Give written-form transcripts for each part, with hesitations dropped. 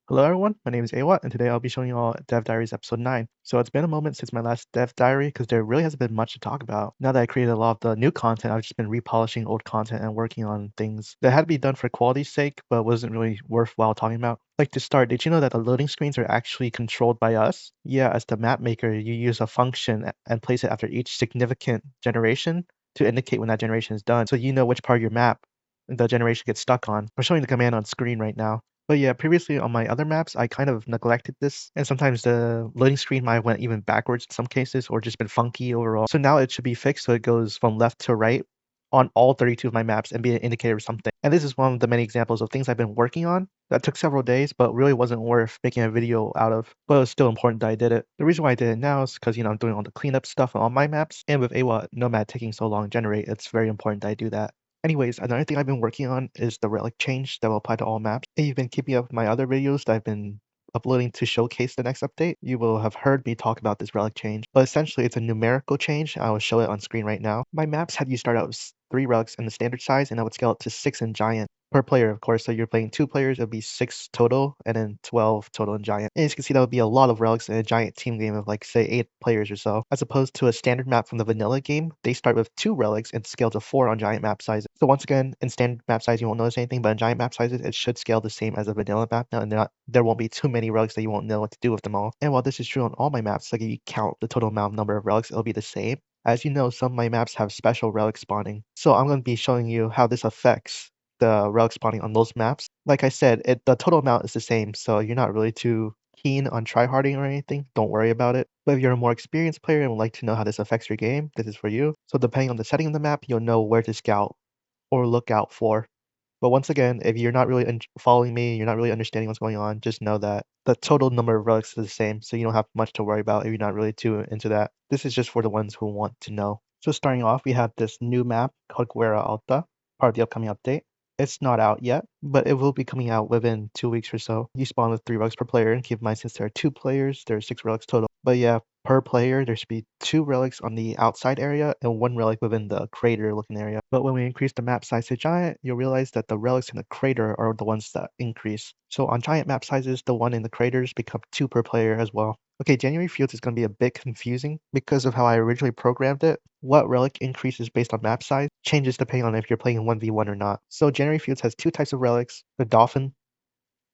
Hello everyone, my name is Awat, and today I'll be showing you all Dev Diaries episode 9. So it's been a moment since my last Dev Diary because there really hasn't been much to talk about. Now that I created a lot of the new content, I've just been repolishing old content and working on things that had to be done for quality's sake, but wasn't really worthwhile talking about. Like to start, did you know that the loading screens are actually controlled by us? Yeah, as the map maker, you use a function and place it after each significant generation to indicate when that generation is done, so you know which part of your map the generation gets stuck on. I'm showing the command on screen right now. But yeah, previously on my other maps, I kind of neglected this, and sometimes the loading screen might have went even backwards in some cases, or just been funky overall. So now it should be fixed so it goes from left to right on all 32 of my maps and be an indicator of something. And this is one of the many examples of things I've been working on that took several days, but really wasn't worth making a video out of. But it was still important that I did it. The reason why I did it now is because, I'm doing all the cleanup stuff on my maps, and with AWA Nomad taking so long to generate, it's very important that I do that. Anyways, another thing I've been working on is the relic change that will apply to all maps. If you've been keeping up with my other videos that I've been uploading to showcase the next update, you will have heard me talk about this relic change. But essentially, it's a numerical change. I will show it on screen right now. My maps had you start out with 3 relics in the standard size, and I would scale it to 6 in giant per player, of course. So you're playing 2 players, it'll be 6 total, and then 12 total in giant. And as you can see, that would be a lot of relics in a giant team game of like, say, 8 players or so. As opposed to a standard map from the vanilla game, they start with 2 relics and scale to 4 on giant map sizes. So once again, in standard map size, you won't notice anything, but in giant map sizes, it should scale the same as a vanilla map now, and there won't be too many relics that you won't know what to do with them all. And while this is true on all my maps, like if you count the total number of relics, it'll be the same. As you know, some of my maps have special relic spawning. So I'm going to be showing you how this affects the relic spawning on those maps. Like I said, the total amount is the same, so you're not really too keen on tryharding or anything, don't worry about it. But if you're a more experienced player and would like to know how this affects your game, this is for you. So depending on the setting of the map, you'll know where to scout or look out for. But once again, if you're not really following me, you're not really understanding what's going on, just know that the total number of relics is the same, so you don't have much to worry about if you're not really too into that. This is just for the ones who want to know. So starting off, we have this new map called Guerra Alta, part of the upcoming update. It's not out yet, but it will be coming out within 2 weeks or so. You spawn with 3 relics per player, and keep in mind since there are 2 players, there are 6 relics total. But yeah, per player, there should be 2 relics on the outside area and 1 relic within the crater looking area. But when we increase the map size to giant, you'll realize that the relics in the crater are the ones that increase. So on giant map sizes, the one in the craters become 2 per player as well. Okay, January Fields is going to be a bit confusing because of how I originally programmed it. What relic increases based on map size changes depending on if you're playing 1v1 or not. So January Fields has 2 types of relics, the dolphin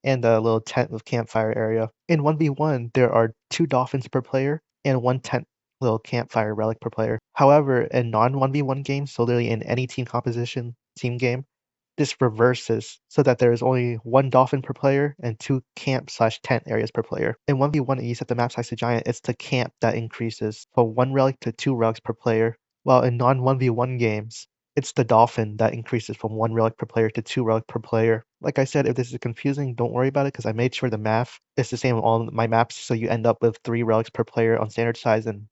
and the little tent with campfire area. In 1v1, there are 2 dolphins per player and 1 tent little campfire relic per player. However, in non-1v1 games, so literally in any team composition, team game, this reverses so that there is only 1 dolphin per player and 2 camp/tent areas per player. In 1v1 and you set the map size to giant, it's the camp that increases from 1 relic to 2 relics per player, while in non-1v1 games, it's the dolphin that increases from 1 relic per player to 2 relic per player. Like I said, if this is confusing, don't worry about it because I made sure the math is the same on all my maps, so you end up with 3 relics per player on standard size and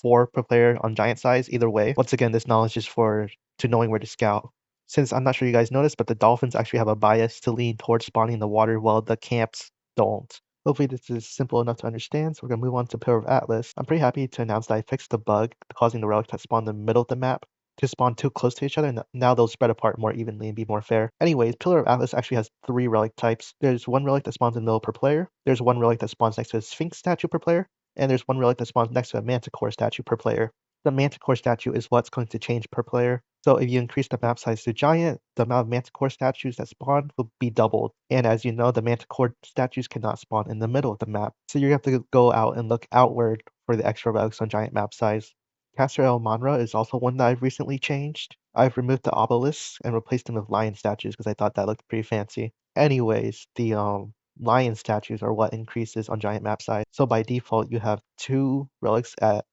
4 per player on giant size either way. Once again, this knowledge is to knowing where to scout. Since I'm not sure you guys noticed, but the dolphins actually have a bias to lean towards spawning in the water while the camps don't. Hopefully this is simple enough to understand, so we're going to move on to Pillar of Atlas. I'm pretty happy to announce that I fixed the bug causing the relics that spawn in the middle of the map to spawn too close to each other, and now they'll spread apart more evenly and be more fair. Anyways, Pillar of Atlas actually has 3 relic types. There's 1 relic that spawns in the middle per player, there's 1 relic that spawns next to a Sphinx statue per player, and there's 1 relic that spawns next to a Manticore statue per player. The Manticore statue is what's going to change per player. So if you increase the map size to giant, the amount of Manticore statues that spawn will be doubled. And as you know, the Manticore statues cannot spawn in the middle of the map. So you have to go out and look outward for the extra relics on giant map size. Caster El Manra is also one that I've recently changed. I've removed the obelisks and replaced them with lion statues because I thought that looked pretty fancy. Anyways, the lion statues are what increases on giant map size. So by default, you have 2 relics at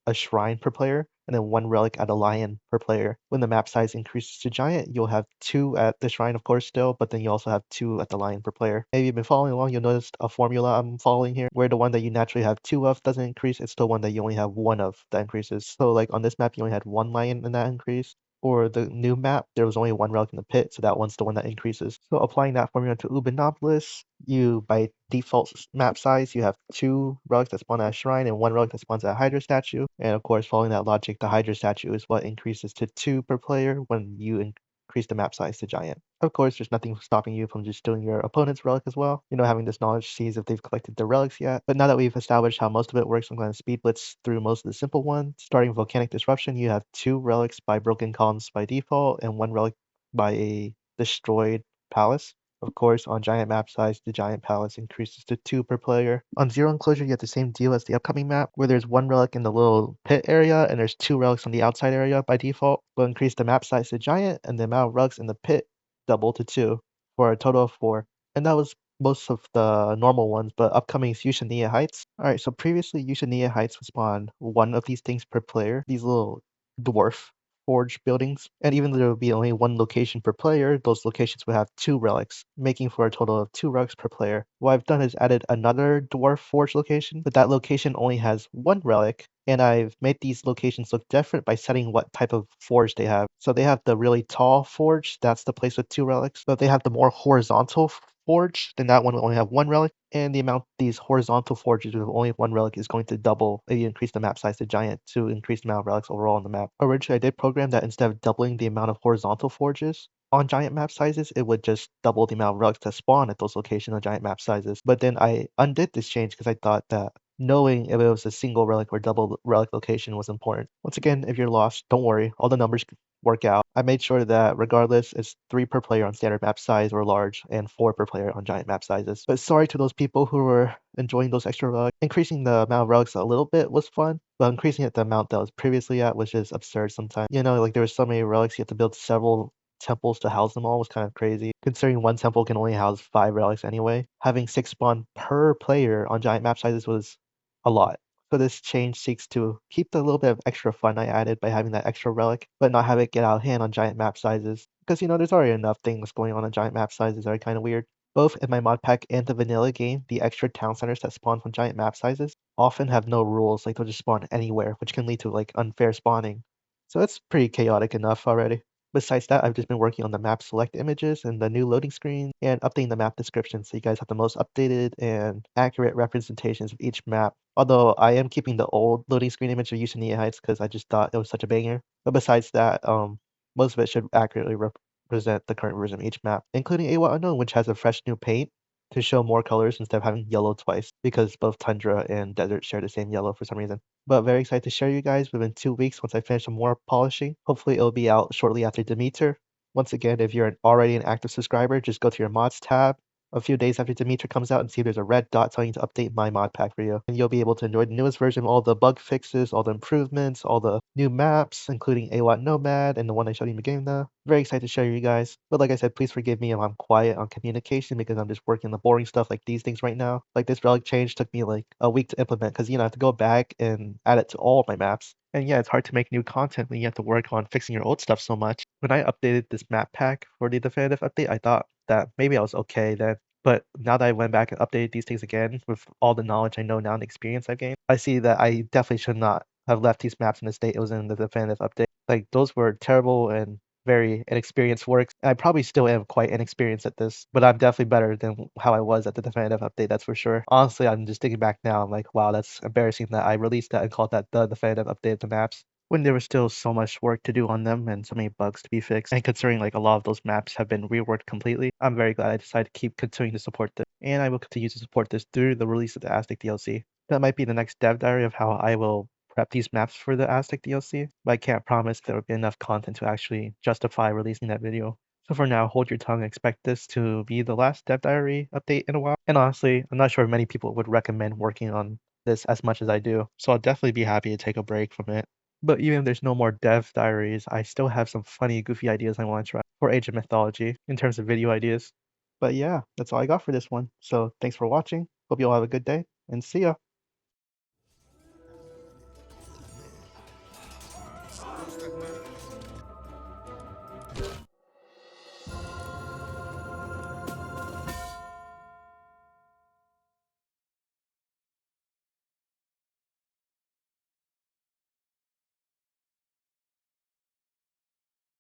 a shrine per player, and then 1 relic at a lion per player. When the map size increases to giant, you'll have 2 at the shrine, of course, still, but then you also have 2 at the lion per player. If you've been following along, you'll notice a formula I'm following here, where the one that you naturally have 2 of doesn't increase, it's the one that you only have 1 of that increases. So like on this map, you only had 1 lion in that increase. Or the new map, there was only 1 relic in the pit, so that one's the one that increases. So applying that formula to Ubinopolis, you, by default map size, you have 2 relics that spawn at a shrine and 1 relic that spawns at a Hydra statue. And of course, following that logic, the Hydra statue is what increases to 2 per player when you increase the map size to giant. Of course, there's nothing stopping you from just doing your opponent's relic as well. Having this knowledge sees if they've collected their relics yet. But now that we've established how most of it works, I'm going to speed blitz through most of the simple ones. Starting Volcanic Disruption, you have 2 relics by Broken Columns by default and 1 relic by a destroyed palace. Of course, on giant map size, the giant palace increases to 2 per player. On Zero Enclosure, you have the same deal as the upcoming map, where there's 1 relic in the little pit area and there's 2 relics on the outside area by default. We'll increase the map size to giant and the amount of relics in the pit double to 2 for a total of 4. And that was most of the normal ones, but upcoming is Yushaniya Heights. Alright, so previously Yushaniya Heights would spawn 1 of these things per player, these little dwarf forge buildings, and even though there would be only 1 location per player, those locations would have 2 relics, making for a total of 2 relics per player. What I've done is added another dwarf forge location, but that location only has 1 relic, and I've made these locations look different by setting what type of forge they have. So they have the really tall forge, that's the place with 2 relics, but they have the more horizontal forge, then that one will only have 1 relic, and the amount these horizontal forges with only 1 relic is going to double if you increase the map size to giant to increase the amount of relics overall on the map. Originally, I did program that instead of doubling the amount of horizontal forges on giant map sizes, it would just double the amount of relics that spawn at those locations on giant map sizes. But then I undid this change because I thought that knowing if it was a single relic or double relic location was important. Once again, if you're lost, don't worry, all the numbers work out. I made sure that regardless, it's 3 per player on standard map size or large, and 4 per player on giant map sizes. But sorry to those people who were enjoying those extra relics. Increasing the amount of relics a little bit was fun, but increasing it the amount that was previously at was just absurd sometimes. Like there were so many relics, you have to build several temples to house them all was kind of crazy. Considering 1 temple can only house 5 relics anyway, having 6 spawn per player on giant map sizes was a lot. So this change seeks to keep the little bit of extra fun I added by having that extra relic, but not have it get out of hand on giant map sizes. Because there's already enough things going on giant map sizes that are kind of weird. Both in my mod pack and the vanilla game, the extra town centers that spawn from giant map sizes often have no rules, like they'll just spawn anywhere, which can lead to like unfair spawning. So it's pretty chaotic enough already. Besides that, I've just been working on the map select images and the new loading screen and updating the map description so you guys have the most updated and accurate representations of each map. Although I am keeping the old loading screen image of Yushaniya Heights because I just thought it was such a banger. But besides that, most of it should accurately represent the current version of each map, including Awa Unknown, which has a fresh new paint to show more colors instead of having yellow twice, because both tundra and desert share the same yellow for some reason. But very excited to share you guys within 2 weeks once I finish some more polishing. Hopefully it'll be out shortly after Demeter. Once again, if you're already an active subscriber, just go to your mods tab a few days after Demeter comes out and see if there's a red dot telling you to update my mod pack for you. And you'll be able to enjoy the newest version of all the bug fixes, all the improvements, all the new maps, including Awat Nomad and the one I showed you in the beginning now. Very excited to show you guys. But like I said, please forgive me if I'm quiet on communication because I'm just working on the boring stuff like these things right now. Like this relic change took me like a week to implement because I have to go back and add it to all of my maps. And yeah, it's hard to make new content when you have to work on fixing your old stuff so much. When I updated this map pack for the definitive update, I thought that maybe I was okay then. But now that I went back and updated these things again with all the knowledge I know now and experience I've gained, I see that I definitely should not have left these maps in the state it was in the definitive update. Like those were terrible and very inexperienced works. I probably still am quite inexperienced at this, but I'm definitely better than how I was at the definitive update, that's for sure. Honestly, I'm just thinking back now, I'm like, wow, that's embarrassing that I released that and called that the definitive update of the maps when there was still so much work to do on them and so many bugs to be fixed. And considering like a lot of those maps have been reworked completely, I'm very glad I decided to keep continuing to support this. And I will continue to support this through the release of the Aztec DLC. That might be the next dev diary of how I will prep these maps for the Aztec DLC, but I can't promise there will be enough content to actually justify releasing that video. So for now, hold your tongue and expect this to be the last dev diary update in a while. And honestly, I'm not sure many people would recommend working on this as much as I do, so I'll definitely be happy to take a break from it. But even if there's no more dev diaries, I still have some funny, goofy ideas I want to try for Age of Mythology in terms of video ideas. But yeah, that's all I got for this one. So thanks for watching. Hope you all have a good day, and see ya.